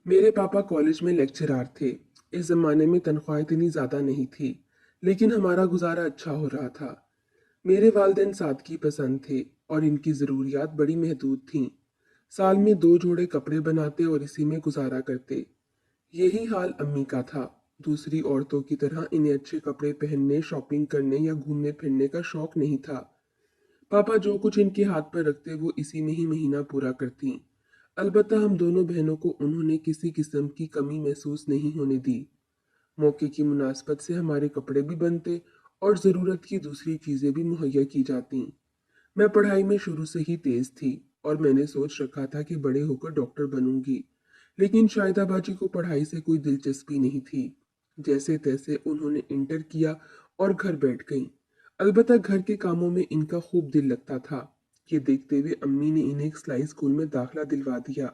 मेरे पापा कॉलेज में लेक्चरार थे। इस जमाने में तनख्वाह इतनी ज्यादा नहीं थी, लेकिन हमारा गुजारा अच्छा हो रहा था। मेरे वालिदैन सादगी पसंद थे और इनकी ज़रूरियात बड़ी महदूद थीं। साल में 2 जोड़े कपड़े बनाते और इसी में गुजारा करते। यही हाल अम्मी का था। दूसरी औरतों की तरह इन्हें अच्छे कपड़े पहनने, शॉपिंग करने या घूमने फिरने का शौक नहीं था। पापा जो कुछ इनके हाथ पर रखते वो इसी में ही महीना पूरा करती। अलबत्ता हम दोनों बहनों को उन्होंने किसी किस्म की कमी महसूस नहीं होने दी। मौके की मुनासबत से हमारे कपड़े भी बनते और ज़रूरत की दूसरी चीज़ें भी मुहैया की जाती। मैं पढ़ाई में शुरू से ही तेज़ थी और मैंने सोच रखा था कि बड़े होकर डॉक्टर बनूंगी। लेकिन शाहिदा बाजी को पढ़ाई से कोई दिलचस्पी नहीं थी। जैसे तैसे उन्होंने इंटर किया और घर बैठ गईं। अलबत्ता घर के कामों में इनका खूब दिल लगता था। ये देखते हुए अम्मी ने इन्हें एक सिलाई स्कूल में दाखिला दिलवा दिया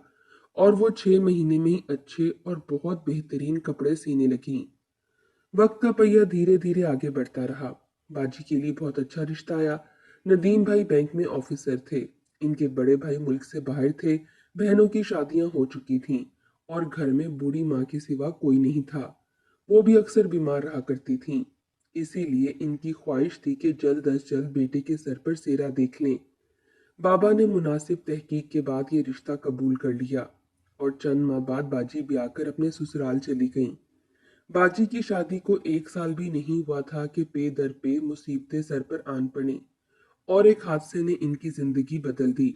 और वो 6 महीने में ही अच्छे और बहुत बेहतरीन कपड़े सीने लगी। वक्त का पहिया धीरे धीरे आगे बढ़ता रहा। बाजी के लिए बहुत अच्छा रिश्ता आया। नदीम भाई बैंक में ऑफिसर थे। इनके बड़े भाई मुल्क से बाहर थे। बहनों की शादियां हो चुकी थीं और घर में बूढ़ी माँ के सिवा कोई नहीं था। वो भी अक्सर बीमार रहा करती थीं। इसीलिए इनकी ख्वाहिश थी कि जल्द अज जल्द बेटे के सर पर सेहरा देख लें। बाबा ने मुनासिब तहकीक के बाद ये रिश्ता कबूल कर लिया और चंद माह बाद बाजी ब्याह कर अपने ससुराल चली गईं। बाजी की शादी को 1 साल भी नहीं हुआ था कि पे दर पे मुसीबतें सर पर आन पड़ी और एक हादसे ने इनकी जिंदगी बदल दी।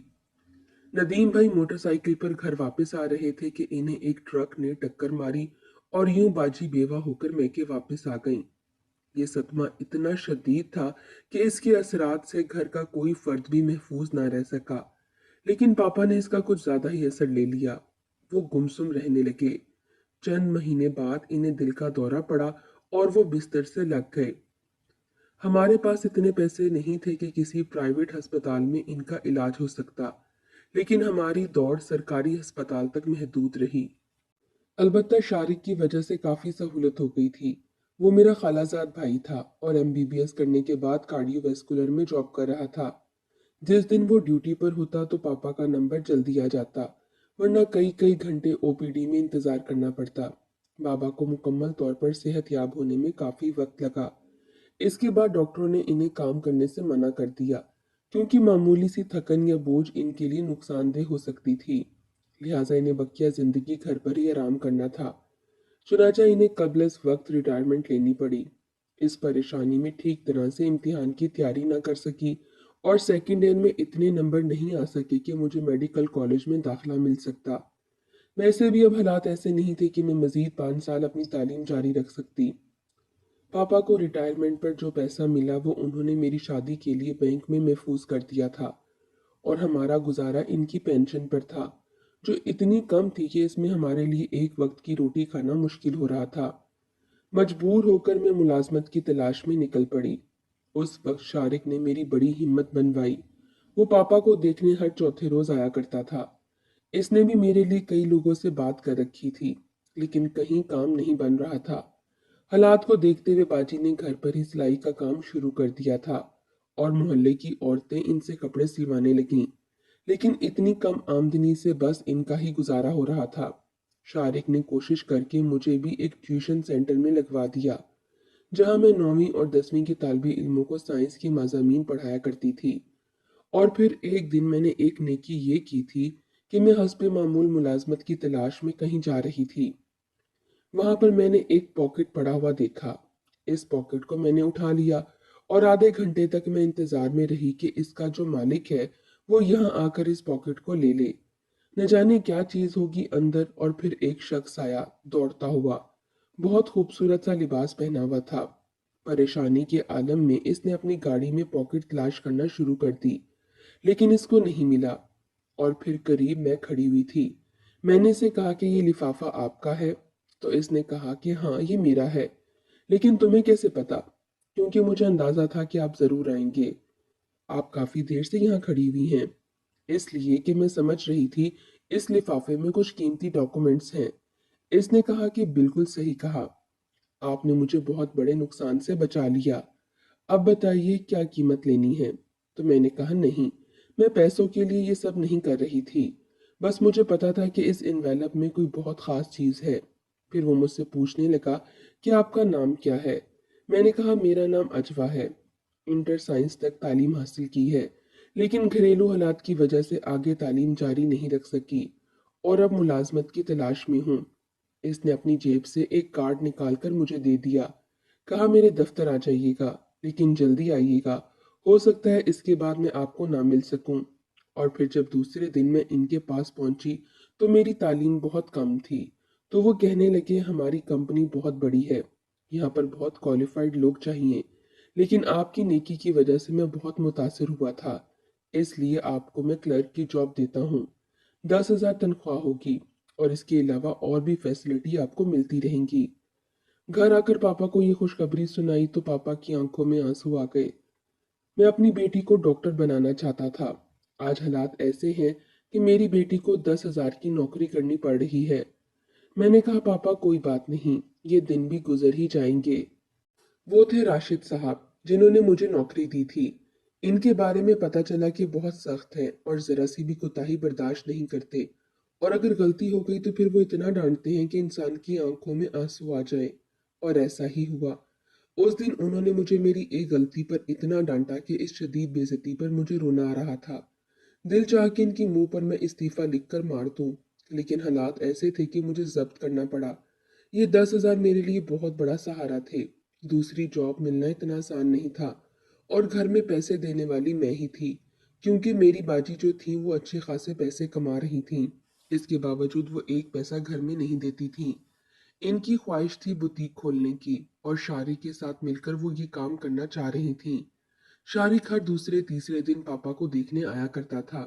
नदीम भाई मोटरसाइकिल पर घर वापस आ रहे थे कि इन्हें एक ट्रक ने टक्कर मारी और यूं बाजी बेवा होकर मैके वापस आ गईं। ये सदमा इतना शदीद था कि इसके असरात से घर का कोई फर्द भी महफूज ना रह सका। लेकिन पापा ने इसका कुछ ज्यादा ही असर ले लिया। वो गुमसुम रहने लगे। चंद महीने बाद इन्हें दिल का दौरा पड़ा और वो बिस्तर से लग गए। हमारे पास इतने पैसे नहीं थे कि किसी प्राइवेट अस्पताल में इनका इलाज हो सकता, लेकिन हमारी दौड़ सरकारी अस्पताल तक महदूद रही। अलबत्ता शारिक की वजह से काफ़ी सहूलत हो गई थी। वो मेरा खालाजाद भाई था और एमबीबीएस करने के बाद कार्डियोवैस्कुलर में जॉब कर रहा था। जिस दिन वो ड्यूटी पर होता तो पापा का नंबर जल्दी आ जाता, वरना कई कई घंटे ओपीडी में इंतजार करना पड़ता। बाबा को मुकम्मल तौर पर सेहत याब होने में काफ़ी वक्त लगा। इसके बाद डॉक्टरों ने इन्हें काम करने से मना कर दिया, क्योंकि मामूली सी थकन या बोझ इनके लिए नुकसानदेह हो सकती थी। लिहाजा इन्हें बकिया जिंदगी घर पर ही आराम करना था। चुनाचा इन्हें कब्ल इस वक्त रिटायरमेंट लेनी पड़ी। इस परेशानी में ठीक तरह से इम्तिहान की तैयारी न कर सकी और सेकंड ईयर में इतने नंबर नहीं आ सके कि मुझे मेडिकल कॉलेज में दाखिला मिल सकता। वैसे भी अब हालात ऐसे नहीं थे कि मैं मजीद 5 साल अपनी तालीम जारी रख सकती। पापा को रिटायरमेंट पर जो पैसा मिला वो उन्होंने मेरी शादी के लिए बैंक में महफूज कर दिया था और हमारा गुजारा इनकी पेंशन पर था, जो इतनी कम थी कि इसमें हमारे लिए एक वक्त की रोटी खाना मुश्किल हो रहा था। मजबूर होकर मैं मुलाजमत की तलाश में निकल पड़ी। उस वक्त शारिक ने मेरी बड़ी हिम्मत बनवाई। वो पापा को देखने हर चौथे रोज आया करता था। इसने भी मेरे लिए कई लोगों से बात कर रखी थी, लेकिन कहीं काम नहीं बन रहा था। हालात को देखते हुए बाजी ने घर पर ही सिलाई का काम शुरू कर दिया था और मोहल्ले की औरतें इनसे कपड़े सिलवाने लगीं। लेकिन इतनी कम आमदनी से बस इनका ही गुजारा हो रहा था। शारिक ने कोशिश करके मुझे भी एक ट्यूशन सेंटर में लगवा दिया, जहां मैं 9वीं और 10वीं के तालिबे इल्मों को साइंस की मज़ामीन पढ़ाया करती थी। और फिर एक दिन मैंने एक नेकी ये की थी कि मैं हस्बे मामूल मुलाजमत की तलाश में कहीं जा रही थी। वहां पर मैंने एक पॉकेट पड़ा हुआ देखा। इस पॉकेट को मैंने उठा लिया और आधे घंटे तक मैं इंतजार में रही कि इसका जो मालिक है वो यहाँ आकर इस पॉकेट को ले ले। न जाने क्या चीज होगी अंदर, और फिर एक शख्स आया दौड़ता हुआ। बहुत खूबसूरत सा लिबास पहना हुआ था। परेशानी के आलम में इसने अपनी गाड़ी में पॉकेट तलाश करना शुरू कर दी, लेकिन इसको नहीं मिला। और फिर करीब मैं खड़ी हुई थी। मैंने इसे कहा कि ये लिफाफा आपका है, तो इसने कहा कि हाँ ये मेरा है। लेकिन तुम्हें कैसे पता? क्योंकि मुझे अंदाजा था कि आप जरूर आएंगे। आप काफी देर से यहाँ खड़ी हुई हैं। इसलिए कि मैं समझ रही थी इस लिफाफे में कुछ कीमती डॉक्यूमेंट्स हैं। इसने कहा कि बिल्कुल सही कहा, आपने मुझे बहुत बड़े नुकसान से बचा लिया। अब बताइए क्या कीमत लेनी है? तो मैंने कहा नहीं, मैं पैसों के लिए ये सब नहीं कर रही थी। बस मुझे पता था कि इस एनवेलप में कोई बहुत ख़ास चीज़ है। फिर वो मुझसे पूछने लगा कि आपका नाम क्या है? मैंने कहा मेरा नाम अजवा है। इंटर साइंस तक तालीम हासिल की है, लेकिन घरेलू हालात की वजह से आगे तालीम जारी नहीं रख सकी और अब मुलाजमत की तलाश में हूँ। इसने अपनी जेब से एक कार्ड निकालकर मुझे दे दिया। कहा मेरे दफ्तर आ जाइएगा, लेकिन जल्दी आइएगा। हो सकता है इसके बाद मैं आपको ना मिल सकूं। और फिर जब दूसरे दिन मैं इनके पास पहुंची तो मेरी तालीम बहुत कम थी। तो वो कहने लगे हमारी कंपनी बहुत बड़ी है, यहाँ पर बहुत क्वालिफाइड लोग चाहिए, लेकिन आपकी नेकी की वजह से मैं बहुत मुतासिर हुआ था, इसलिए आपको मैं क्लर्क की जॉब देता हूँ। 10,000 तनख्वाह होगी और इसके अलावा और भी फैसिलिटी आपको मिलती रहेंगी। घर आकर पापा को ये खुशखबरी सुनाई तो पापा की आंखों में आंसू आ गए। मैं अपनी बेटी को डॉक्टर बनाना चाहता था। आज हालात ऐसे हैं कि मेरी बेटी को 10,000 की नौकरी करनी पड़ रही है। मैंने कहा पापा कोई बात नहीं, ये दिन भी गुजर ही जाएंगे। वो थे राशिद साहब जिन्होंने मुझे नौकरी दी थी। इनके बारे में पता चला कि बहुत सख्त हैं और जरा सी भी कोताही बर्दाश्त नहीं करते, और अगर गलती हो गई तो फिर वो इतना डांटते हैं कि इंसान की आंखों में आंसू आ जाए। और ऐसा ही हुआ। उस दिन उन्होंने मुझे मेरी एक गलती पर इतना डांटा कि इस शदीद बेइज्जती पर मुझे रोना आ रहा था। दिल चाह के इनकी मुंह पर मैं इस्तीफा लिखकर मार दूं, लेकिन हालात ऐसे थे कि मुझे जब्त करना पड़ा। ये 10,000 मेरे लिए बहुत बड़ा सहारा थे। दूसरी जॉब मिलना इतना आसान नहीं था, और घर में पैसे देने वाली मैं ही थी, क्योंकि मेरी बाजी जो थी वो अच्छे खासे पैसे कमा रही थी। इसके बावजूद वो एक पैसा घर में नहीं देती थी। इनकी ख्वाहिश थी बुटीक खोलने की, और शारी के साथ मिलकर वो ये काम करना चाह रही थी। शारिक हर दूसरे तीसरे दिन पापा को देखने आया करता था।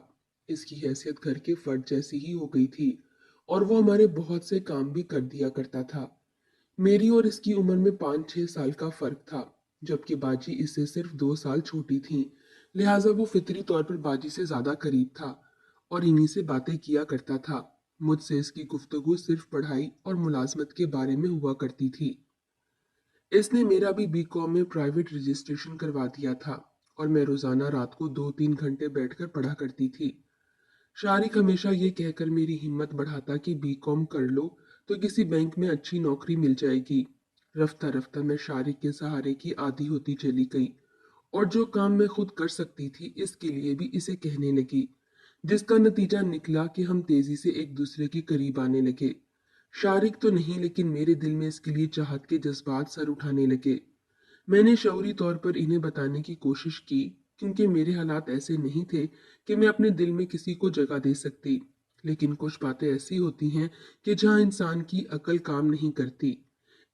इसकी हैसियत घर के फर्द जैसी ही हो गई थी, और वो हमारे बहुत से काम भी कर दिया करता था। मेरी और इसकी उम्र में 5-6 साल का फर्क था, जबकि बाजी इससे सिर्फ 2 साल छोटी थी। लिहाजा वो फितरी तौर पर बाजी से ज्यादा करीब था और इन्हीं से बातें किया करता था। मुझसे इसकी गुफ्तगू सिर्फ पढ़ाई और मुलाजमत के बारे में हुआ करती थी। इसने मेरा भी बीकॉम में प्राइवेट रजिस्ट्रेशन करवा दिया था, और मैं रोजाना रात को 2-3 घंटे बैठकर पढ़ा करती थी। शारिक हमेशा ये कहकर मेरी हिम्मत बढ़ाता कि बीकॉम कर लो तो किसी बैंक में अच्छी नौकरी मिल जाएगी। रफ्ता रफ्ता मैं शारिक के सहारे की आदी होती चली गई, और जो काम मैं खुद कर सकती थी इसके लिए भी इसे कहने लगी, जिसका नतीजा निकला कि हम तेजी से एक दूसरे के करीब आने लगे। शारिक तो नहीं, लेकिन मेरे दिल में इसके लिए चाहत के जज्बात सर उठाने लगे। मैंने शऊरी तौर पर इन्हें बताने की कोशिश की, क्योंकि मेरे हालात ऐसे नहीं थे कि मैं अपने दिल में किसी को जगह दे सकती। लेकिन कुछ बातें ऐसी होती हैं कि जहां इंसान की अकल काम नहीं करती।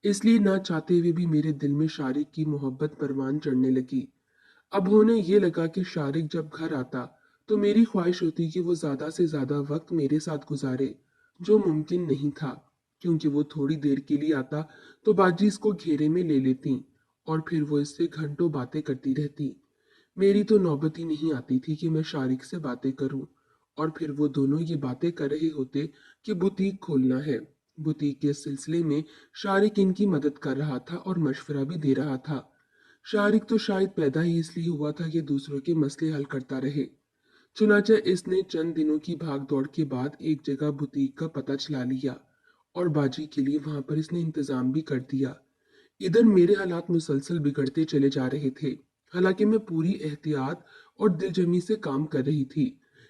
इसलिए ना चाहते हुए भी मेरे दिल में शारिक की मोहब्बत परवान चढ़ने लगी। अब होने ये लगा कि शारिक जब घर आता तो मेरी ख्वाहिश होती कि वो ज्यादा से ज्यादा वक्त मेरे साथ गुजारे, जो मुमकिन नहीं था, क्योंकि वो थोड़ी देर के लिए आता तो बाजी इसको घेरे में ले लेती और फिर वो इससे घंटों बातें करती रहती। मेरी तो नौबत ही नहीं आती थी कि मैं शारिक से बातें करूं, और फिर वो दोनों ये बातें कर रहे होते कि बुटीक खोलना है। बुटीक के सिलसिले में शारिक इनकी मदद कर रहा था और मशवरा भी दे रहा था। शारिक तो शायद पैदा ही इसलिए हुआ था कि दूसरों के मसले हल करता रहे। चुनाचा इसने चंद दिनों की भाग दौड़ के बाद एक जगह बुटीक का पता चला लिया, और बाजी के लिए वहां पर इसने इंतजाम भी कर दिया। इधर मेरे हालात मुसलसल बिगड़ते चले जा रहे थे। हालांकि मैं पूरी एहतियात और दिलजमी से काम कर रही थी,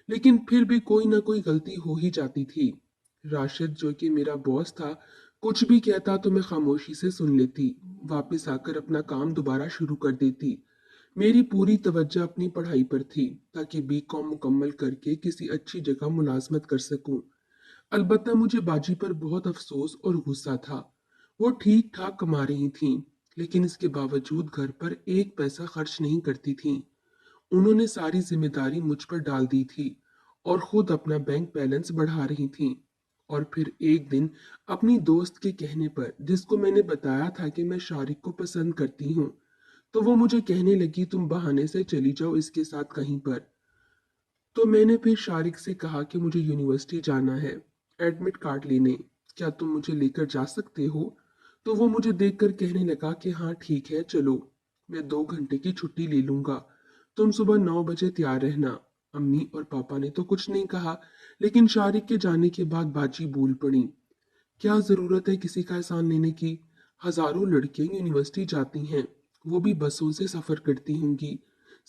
लेकिन फिर भी कोई ना कोई गलती हो ही जाती थी। राशिद जो कि मेरा बॉस था, कुछ भी कहता तो मैं खामोशी से सुन लेती, वापस आकर अपना काम दोबारा शुरू कर देती। मेरी पूरी तवज्जो अपनी पढ़ाई पर थी, ताकि बीकॉम मुकम्मल करके किसी अच्छी जगह मुलाजमत कर सकूं। अलबत्ता मुझे बाजी पर बहुत अफसोस और गुस्सा था। वो ठीक ठाक कमा रही थीं, लेकिन इसके बावजूद घर पर एक पैसा खर्च नहीं करती थीं। उन्होंने सारी जिम्मेदारी मुझ पर डाल दी थी और खुद अपना बैंक बैलेंस बढ़ा रही थीं। और फिर एक दिन अपनी दोस्त के कहने पर, जिसको मैंने बताया था कि मैं शारिक को पसंद करती हूँ, तो वो मुझे कहने लगी तुम बहाने से चली जाओ इसके साथ कहीं पर। तो मैंने फिर शारिक से कहा कि मुझे यूनिवर्सिटी जाना है एडमिट कार्ड लेने, क्या तुम मुझे लेकर जा सकते हो? तो वो मुझे देखकर कहने लगा कि हाँ ठीक है चलो, मैं 2 घंटे की छुट्टी ले लूंगा। तुम सुबह 9 बजे तैयार रहना, अम्मी और पापा ने तो कुछ नहीं कहा, लेकिन शारिक के जाने के बाद बाजी बोल पड़ी। क्या जरूरत है किसी का एहसान लेने की? हजारों लड़कियां यूनिवर्सिटी जाती हैं, वो भी बसों से सफर करती होंगी।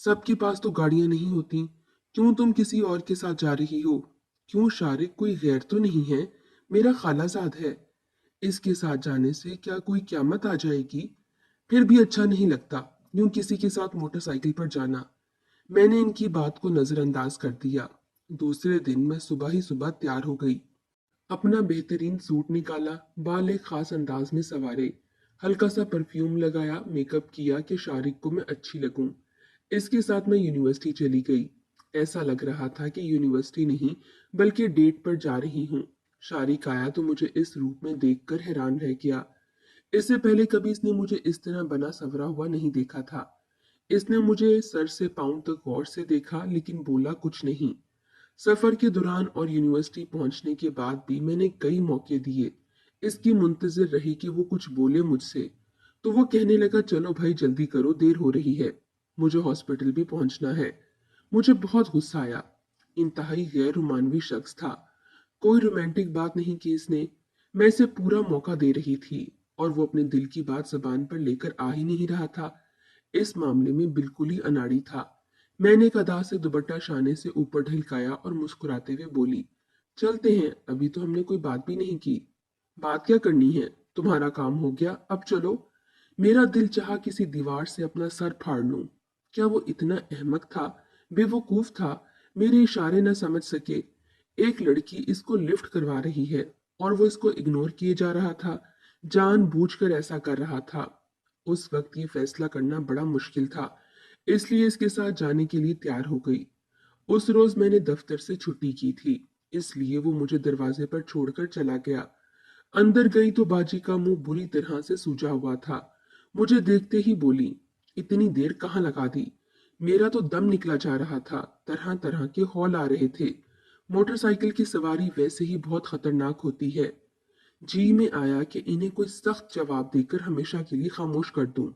सबके पास तो गाड़ियां नहीं होती। क्यों तुम किसी और के साथ जा रही हो? क्यों शारिक कोई गैर तो नहीं है? मेरा खालाजाद है। इसके साथ जाने से क्या कोई क्यामत आ जाएगी? फिर भी अच्छा नहीं लगता यूं किसी के साथ मोटरसाइकिल पर जाना। मैंने इनकी बात को नजरअंदाज कर दिया। दूसरे दिन मैं सुबह ही सुबह तैयार हो गई। अपना बेहतरीन सूट निकाला, बाल एक खास अंदाज में संवारे, हल्का सा परफ्यूम लगाया, मेकअप किया कि शारिक को मैं अच्छी लगूं। इसके साथ मैं यूनिवर्सिटी चली गई। ऐसा लग रहा था कि यूनिवर्सिटी नहीं बल्कि डेट पर जा रही हूँ। शारिक आया तो मुझे इस रूप में देखकर हैरान रह गया। इससे पहले कभी इसने मुझे इस तरह बना सवरा हुआ नहीं देखा था। इसने मुझे सर से पांव तक गौर से देखा, लेकिन बोला कुछ नहीं। सफर के दौरान और यूनिवर्सिटी पहुंचने के बाद भी मैंने कई मौके दिए। इसकी मुंतजिर रही कि वो कुछ बोले मुझसे। तो वो कहने लगा, चलो भाई जल्दी करो, देर हो रही है, मुझे हॉस्पिटल भी पहुंचना है। मुझे बहुत गुस्सा आया। इंतहाई गैर रोमानवी शख्स था। कोई रोमांटिक बात नहीं की इसने। मैं इसे पूरा मौका दे रही थी और वो अपने दिल की बात जबान पर लेकर आ ही नहीं रहा था। इस मामले में बिल्कुल ही अनाड़ी था। मैंने एक अदा से दुपट्टा शाने से ऊपर ढलकाया और मुस्कुराते हुए बोली, चलते हैं, अभी तो हमने कोई बात भी नहीं की। बात क्या करनी है? तुम्हारा काम हो गया, अब चलो। मेरा दिल चाहा किसी दीवार से अपना सर फाड़ लूं। क्या वो इतना अहमक था, बेवकूफ था, मेरे इशारे न समझ सके? एक लड़की इसको लिफ्ट करवा रही है और वो इसको इग्नोर किए जा रहा था, जानबूझकर ऐसा कर रहा था। उस वक्त ये फैसला करना बड़ा मुश्किल था, इसलिए इसके साथ जाने के लिए तैयार हो गई। उस रोज मैंने दफ्तर से छुट्टी की थी, इसलिए वो मुझे दरवाजे पर छोड़कर चला गया। अंदर गई तो बाजी का मुंह बुरी तरह से सूजा हुआ था। मुझे देखते ही बोली, इतनी देर कहाँ लगा दी? मेरा तो दम निकला जा रहा था, तरह तरह के हौल आ रहे थे। मोटरसाइकिल की सवारी वैसे ही बहुत खतरनाक होती है। जी में आया कि इन्हें कोई सख्त जवाब देकर हमेशा के लिए खामोश कर दूं,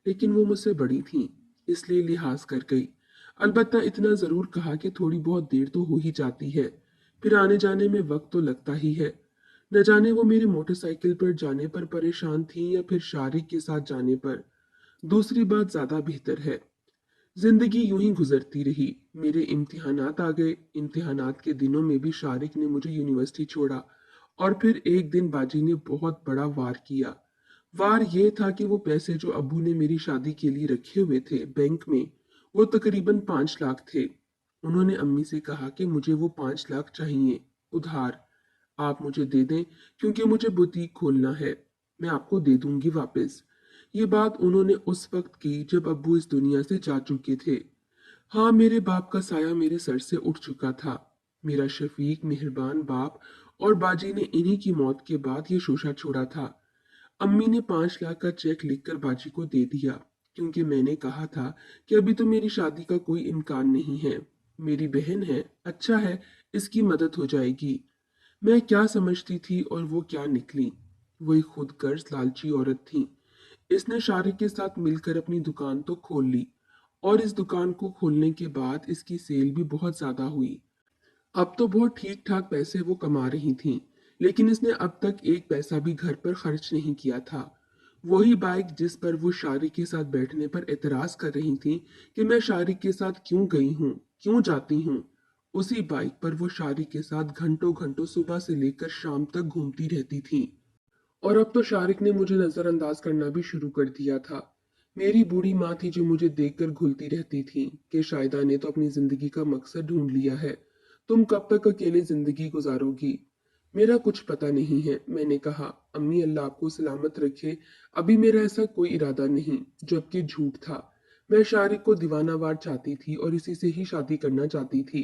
लेकिन वो मुझसे बड़ी थीं, इसलिए लिहाज कर गई। अलबत्ता इतना जरूर कहा कि थोड़ी बहुत देर तो हो ही जाती है, फिर आने जाने में वक्त तो लगता ही है। न जाने वो मेरी मोटरसाइकिल पर जाने पर परेशान थी या फिर शारिक के साथ जाने पर। दूसरी बात ज्यादा बेहतर है। जिंदगी यूं ही गुजरती रही। मेरे इम्तिहानात आ गए। इम्तिहानात के दिनों में भी शारिक ने मुझे यूनिवर्सिटी छोड़ा। और फिर एक दिन बाजी ने बहुत बड़ा वार किया। वार ये था कि वो पैसे जो अब्बू ने मेरी शादी के लिए रखे हुए थे बैंक में, वो तकरीबन 5 लाख थे। उन्होंने अम्मी से कहा कि मुझे वो 5 लाख चाहिए, उधार। आप मुझे दे दें, क्योंकि मुझे बुटीक खोलना है। मैं आपको दे दूंगी वापस। ये बात उन्होंने उस वक्त की जब अब्बू इस दुनिया से जा चुके थे। हाँ, मेरे बाप का साया मेरे सर से उठ चुका था। मेरा शफीक मेहरबान बाप। और बाजी ने इन्हीं की मौत के बाद ये शोशा छोड़ा था। अम्मी ने 5 लाख का चेक लिखकर बाजी को दे दिया, क्योंकि मैंने कहा था कि अभी तो मेरी शादी का कोई इम्कान नहीं है। मेरी बहन है, अच्छा है, इसकी मदद हो जाएगी। मैं क्या समझती थी और वो क्या निकली। वो एक खुदगर्ज लालची औरत थी। इसने शारिक के साथ मिलकर अपनी दुकान तो खोल ली, और इस दुकान को खोलने के बाद इसकी सेल भी बहुत ज्यादा हुई। अब तो बहुत ठीक ठाक पैसे वो कमा रही थी, लेकिन इसने अब तक एक पैसा भी घर पर खर्च नहीं किया था। वही बाइक जिस पर वो शारिक के साथ बैठने पर एतराज कर रही थी कि मैं शारिक के साथ क्यों गई हूँ, क्यों जाती हूँ, उसी बाइक पर वो शारिक के साथ घंटों घंटों सुबह से लेकर शाम तक घूमती रहती थी। और अब तो शारिक ने मुझे नजरअंदाज करना भी शुरू कर दिया था। मेरी बूढ़ी माँ थी जो मुझे देखकर घुलती रहती थी कि शायदा ने तो अपनी जिंदगी का मकसद ढूंढ लिया है, तुम कब तक अकेले जिंदगी गुजारोगी? मेरा कुछ पता नहीं है, मैंने कहा। अम्मी अल्लाह आपको सलामत रखे, अभी मेरा ऐसा कोई इरादा नहीं, जबकि झूठ था। मैं शारिक को दीवानावार चाहती थी और इसी से ही शादी करना चाहती थी,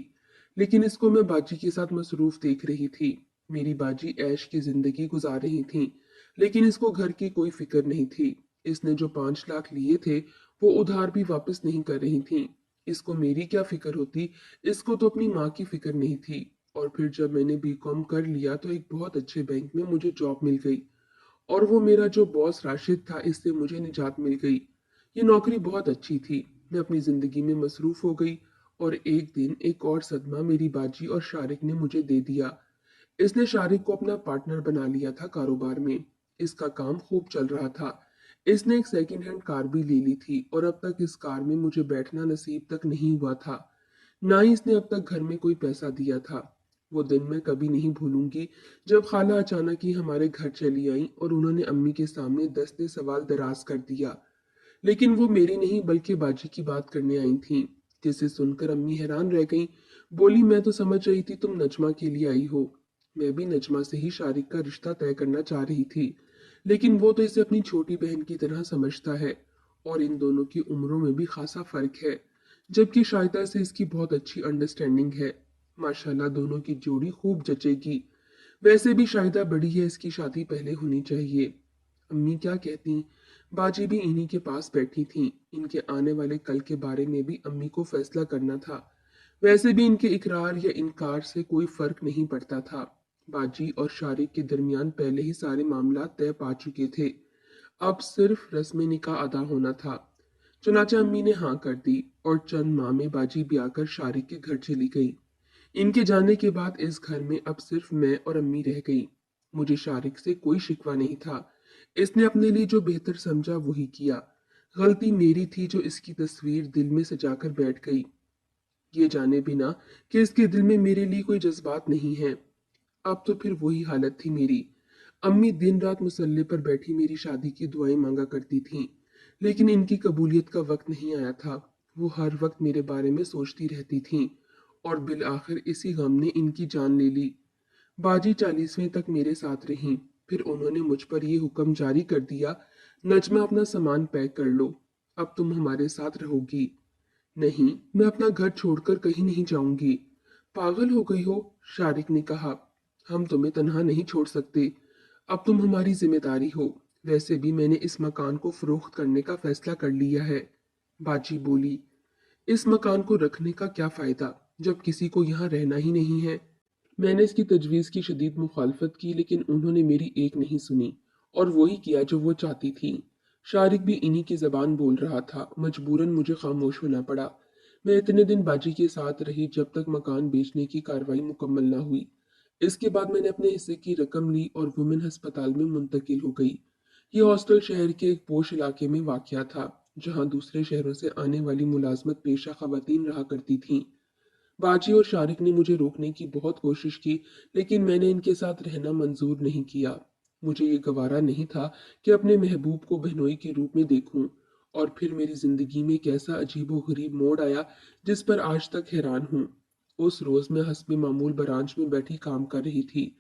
लेकिन इसको मैं बाजी के साथ मसरूफ देख रही थी। मेरी बाजी ऐश की जिंदगी गुजार रही थी, लेकिन इसको घर की कोई फिक्र नहीं थी। इसने जो 5 लाख लिए थे, वो उधार भी वापस नहीं कर रही थी। इसको मेरी क्या फिक्र होती? इसको तो अपनी माँ की फिक्र नहीं थी। और फिर जब मैंने बीकॉम कर लिया तो एक बहुत अच्छे बैंक में मुझे जॉब मिल गई, और वो मेरा जो बॉस राशिद था, इससे मुझे निजात मिल गई। ये नौकरी बहुत अच्छी थी। मैं अपनी जिंदगी में मसरूफ हो गई और एक दिन एक और सदमा मेरी बाजी और शारिक ने मुझे दे दिया। इसने शारिक को अपना पार्टनर बना लिया था कारोबार में। इसका काम खूब चल रहा था। इसने एक सेकंड हैंड कार भी ले ली थी और अब तक इस कार में मुझे बैठना नसीब तक नहीं हुआ था। ना ही इसने अब तक घर में कोई पैसा दिया था। वो दिन मैं कभी नहीं भूलूंगी जब खाला अचानक ही हमारे घर चली आई और उन्होंने अम्मी के सामने दस्ते सवाल दराज कर दिया। लेकिन वो मेरी नहीं बल्कि बाजी की बात करने आई थी, जिसे सुनकर अम्मी हैरान रह गईं। बोली, मैं तो समझ रही थी तुम नजमा के लिए आई हो। मैं भी नजमा से ही शारिक का रिश्ता तय करना चाह रही थी, लेकिन वो तो इसे अपनी छोटी बहन की तरह समझता है और इन दोनों की उम्रों में भी खासा फर्क है, जबकि शायदा से इसकी बहुत अच्छी अंडरस्टैंडिंग है। माशाल्लाह दोनों की जोड़ी खूब जचेगी। वैसे भी शायदा बड़ी है, इसकी शादी पहले होनी चाहिए। अम्मी क्या कहती। बाजी भी इन्हीं के पास बैठी थी। इनके आने वाले कल के बारे में भी अम्मी को फैसला करना था। वैसे भी इनके इकरार या इनकार से कोई फर्क नहीं पड़ता था। बाजी और शारिक के दरमियान पहले ही सारे मामला तय पा चुके थे। अब सिर्फ रस्म निकाह अदा होना था। चुनाचे अम्मी ने हाँ कर दी और चंद माह में बाजी भी आकर शारिक के घर चली गई। इनके जाने के बाद इस घर में अब सिर्फ मैं और अम्मी रह गई। मुझे शारिक से कोई शिकवा नहीं था। इसने अपने लिए जो बेहतर समझा वही किया। गलती मेरी थी जो इसकी तस्वीर दिल में सजाकर बैठ गई, ये जाने बिना कि इसके दिल में मेरे लिए कोई जज्बात नहीं है। अब तो फिर वही हालत थी मेरी। अम्मी दिन रात मुसल्ले पर बैठी मेरी शादी की दुआएं मांगा करती थीं, लेकिन इनकी कबूलियत का वक्त नहीं आया था। वो हर वक्त मेरे बारे में सोचती रहती थीं और बिल आखिर इसी गम ने इनकी जान ले ली। बाजी 40वें तक मेरे साथ रहीं। फिर उन्होंने मुझ पर यह हुक्म जारी कर दिया, नजमा अपना सामान पैक कर लो, अब तुम हमारे साथ रहोगी। नहीं, मैं अपना घर छोड़कर कहीं नहीं जाऊंगी। पागल हो गई हो, शारिक ने कहा। हम तुम्हें तन्हा नहीं छोड़ सकते। अब तुम हमारी जिम्मेदारी हो। वैसे भी मैंने इस मकान को फरोख्त करने का फैसला कर लिया है। बाजी बोली, इस मकान को रखने का क्या फायदा जब किसी को यहाँ रहना ही नहीं है। मैंने इसकी तजवीज़ की शदीद मुखालफत की, लेकिन उन्होंने मेरी एक नहीं सुनी और वही किया जो वो चाहती थी। शारिक भी इन्हीं की ज़बान बोल रहा था। मजबूरन मुझे खामोश होना पड़ा। मैं इतने दिन बाजी के साथ रही जब तक मकान बेचने की कार्रवाई मुकम्मल ना हुई। इसके बाद मैंने अपने हिस्से की रकम ली और वुमेन अस्पताल में मुंतकिल हो गई। ये हॉस्टल शहर के एक पोश इलाके में वाक़या था, जहाँ दूसरे शहरों से आने वाली मुलाजमत पेशा खवातीन रहा करती थीं। बाजी और शारिक ने मुझे रोकने की बहुत कोशिश की, लेकिन मैंने इनके साथ रहना मंजूर नहीं किया। मुझे ये गवारा नहीं था कि अपने महबूब को बहनोई के रूप में देखूं। और फिर मेरी जिंदगी में एक ऐसा अजीबो गरीब मोड़ आया जिस पर आज तक हैरान हूँ। उस रोज मैं हस्बे मामूल ब्रांच में बैठी काम कर रही थी।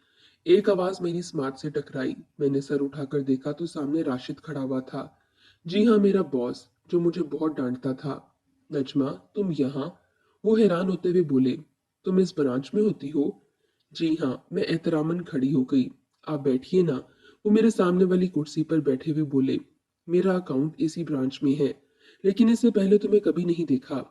एक आवाज मेरी स्मार्ट से टकराई। मैंने सर उठाकर देखा तो सामने राशिद खड़ा हुआ था। जी हाँ, मेरा बॉस, जो मुझे बहुत डांटता था। नजमा, तुम यहाँ? वो हैरान होते हुए बोले, तुम इस ब्रांच में होती हो? जी हाँ, मैं एहतरामन खड़ी हो गई। आप बैठिए ना। वो मेरे सामने वाली कुर्सी पर बैठे हुए बोले, मेरा अकाउंट इसी ब्रांच में है, लेकिन इससे पहले तुम्हें कभी नहीं देखा।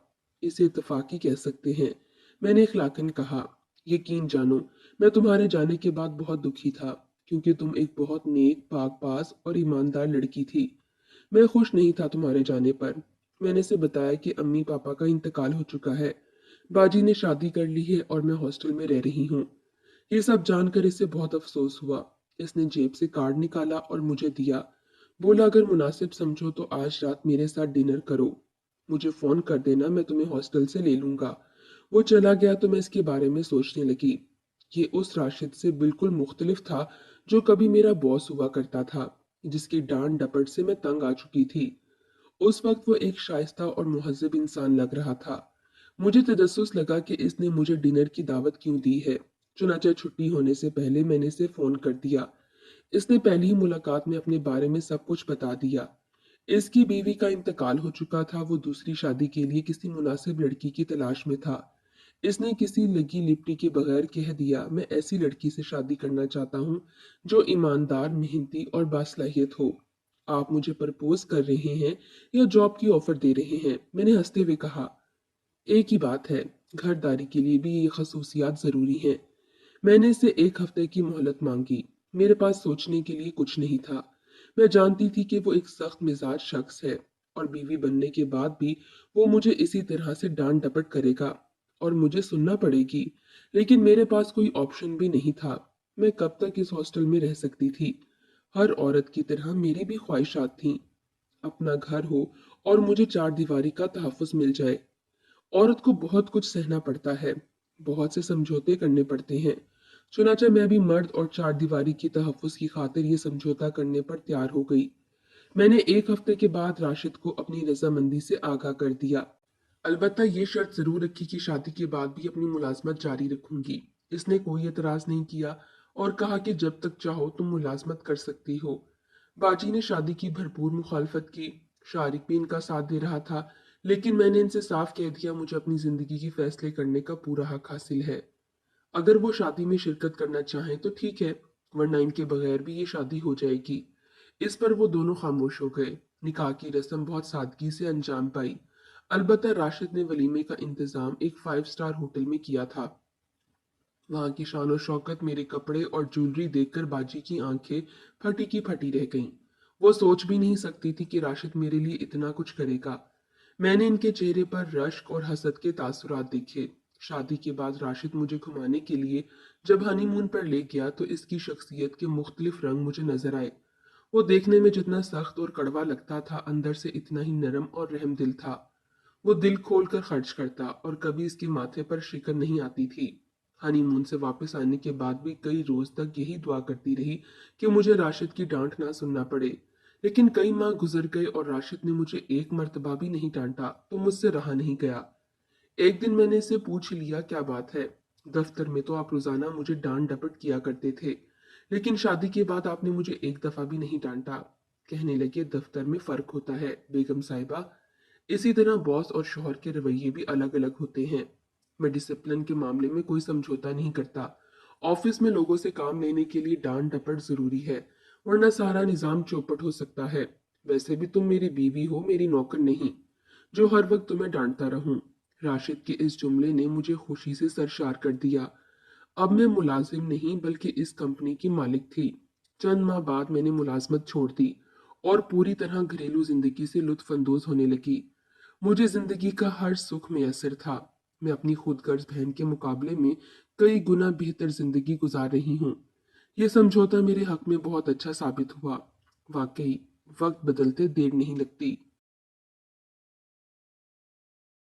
इसे इत्तफाकी कह सकते हैं। मैंने इखलाकन कहा, यकीन जानो, मैं तुम्हारे जाने के बाद बहुत दुखी था, क्योंकि तुम एक बहुत नेक, पाक और ईमानदार लड़की थी। मैं खुश नहीं था तुम्हारे जाने पर। मैंने इसे बताया कि अम्मी पापा का इंतकाल हो चुका है, बाजी ने शादी कर ली है और मैं हॉस्टल में रह रही हूँ। ये सब जानकर इसे बहुत अफसोस हुआ। इसने जेब से कार्ड निकाला और मुझे दिया। बोला, अगर मुनासिब समझो तो आज रात मेरे साथ डिनर करो। मुझे फोन कर देना, मैं तुम्हें हॉस्टल से ले लूंगा। वो चला गया तो मैं इसके बारे में सोचने लगी। ये उस राशिद से बिल्कुल मुख्तलिफ था जो कभी मेरा बॉस हुआ करता था, जिसकी डांट डपट से मैं तंग आ चुकी थी। उस वक्त वो एक शाइस्ता और मुहज्जब इंसान लग रहा था। मुझे तजस्सुस लगा कि इसने मुझे डिनर की दावत क्यों दी है। चुनाचे छुट्टी होने से पहले मैंने इसे फोन कर दिया। इसने पहली ही मुलाकात में अपने बारे में सब कुछ बता दिया। इसकी बीवी का इंतकाल हो चुका था। वो दूसरी शादी के लिए किसी मुनासिब लड़की की तलाश में था। इसने किसी लगी लिपटी के बगैर कह दिया, मैं ऐसी लड़की से शादी करना चाहता हूँ जो ईमानदार, मेहनती और बासलाहियत हो। आप मुझे प्रपोज कर रहे हैं या जॉब की ऑफर दे रहे हैं? मैंने हंसते हुए कहा, एक ही बात है, घरदारी के लिए भी ये खसूसियात जरूरी हैं। मैंने इससे एक हफ्ते की मोहलत मांगी। मेरे पास सोचने के लिए कुछ नहीं था। मैं जानती थी कि वो एक सख्त मिजाज शख्स है। और बीवी बनने के बाद भी वो मुझे इसी तरह से डांट डपट करेगा और मुझे सुनना पड़ेगी। लेकिन मेरे पास कोई ऑप्शन भी नहीं था। मैं कब तक इस हॉस्टल में रह सकती थी? हर औरत की तरह मेरी भी ख्वाहिशात थीं। अपना घर हो और मुझे चार दीवारी का तहफ़्फ़ुज़ मिल जाए। औरत को बहुत कुछ सहना पड़ता है, बहुत से समझौते करने पड़ते हैं। चुनांचे मैं भी मर्द और चार दीवारी की तहफ़्फ़ुज़ की खातिर ये समझौता करने पर तैयार हो गई। मैंने 1 हफ्ते के बाद राशिद को अपनी रज़ामंदी से आगाह कर दिया। अलबत्ता ये शर्त ज़रूर रखी कि शादी के बाद भी अपनी मुलाज़मत जारी रखूंगी। इसने कोई एतराज़ नहीं किया और कहा कि जब तक चाहो तुम मुलाज़मत कर सकती हो। बाजी ने शादी की भरपूर मुखालफत की। शारिक भी इनका साथ दे रहा था, लेकिन मैंने इनसे साफ कह दिया मुझे अपनी ज़िंदगी की फैसले करने का पूरा हक हासिल है। अगर वो शादी में शिरकत करना चाहें तो ठीक है, वरना इनके बगैर भी ये शादी हो जाएगी। इस पर वो दोनों खामोश हो गए। निकाह की रस्म बहुत सादगी से अंजाम पाई। अलबत्ता राशिद ने वलीमे का इंतजाम एक 5 स्टार होटल में किया था। वहां की शान और शौकत, मेरे कपड़े और ज्वेलरी देखकर बाजी की आंखें फटी की फटी रह गईं। वो सोच भी नहीं सकती थी कि राशिद मेरे लिए इतना कुछ करेगा। मैंने इनके चेहरे पर रश्क और हसद के तासुरात देखे। शादी के बाद राशिद मुझे घुमाने के लिए जब हनीमून पर ले गया तो इसकी शख्सियत के मुख्तलिफ रंग मुझे नजर आए। वो देखने में जितना सख्त और कड़वा लगता था, अंदर से इतना ही नरम और रहमदिल था। वो दिल खोल कर खर्च करता और कभी इसके माथे पर शिकन नहीं आती थी। हनीमून से वापस आने के बाद भी कई रोज तक यही दुआ करती रही कि मुझे राशिद की डांट ना सुनना पड़े। लेकिन कई माह गुजर गए और राशिद ने मुझे एक मर्तबा भी नहीं डांटा तो मुझसे रहा नहीं गया। एक दिन मैंने इससे पूछ लिया, क्या बात है? दफ्तर में तो आप रोजाना मुझे डांट डपट किया करते थे, लेकिन शादी के बाद आपने मुझे एक दफा भी नहीं डांटा। कहने लगे, दफ्तर में फर्क होता है बेगम साहिबा। इसी तरह बॉस और शौहर के रवैये भी अलग अलग होते हैं। मैं डिसिप्लिन के मामले में कोई समझौता नहीं करता। ऑफिस में लोगों से काम लेने के लिए डांट डपट जरूरी है, वरना सारा निजाम चौपट हो सकता है। वैसे भी तुम मेरी बीवी हो, मेरी नौकर नहीं, जो हर वक्त तुम्हें डांटता रहूं। राशिद के इस जुमले ने मुझे खुशी से सरशार कर दिया। अब मैं मुलाजिम नहीं बल्कि इस कंपनी की मालिक थी। चंद माह बाद मैंने मुलाजमत छोड़ दी और पूरी तरह घरेलू जिंदगी से लुत्फ अंदोज होने लगी। मुझे जिंदगी का हर सुख मैसर था। मैं अपनी खुदगर्ज बहन के मुकाबले में कई गुना बेहतर जिंदगी गुजार रही हूँ। यह समझौता मेरे हक में बहुत अच्छा साबित हुआ। वाकई वक्त बदलते देर नहीं लगती।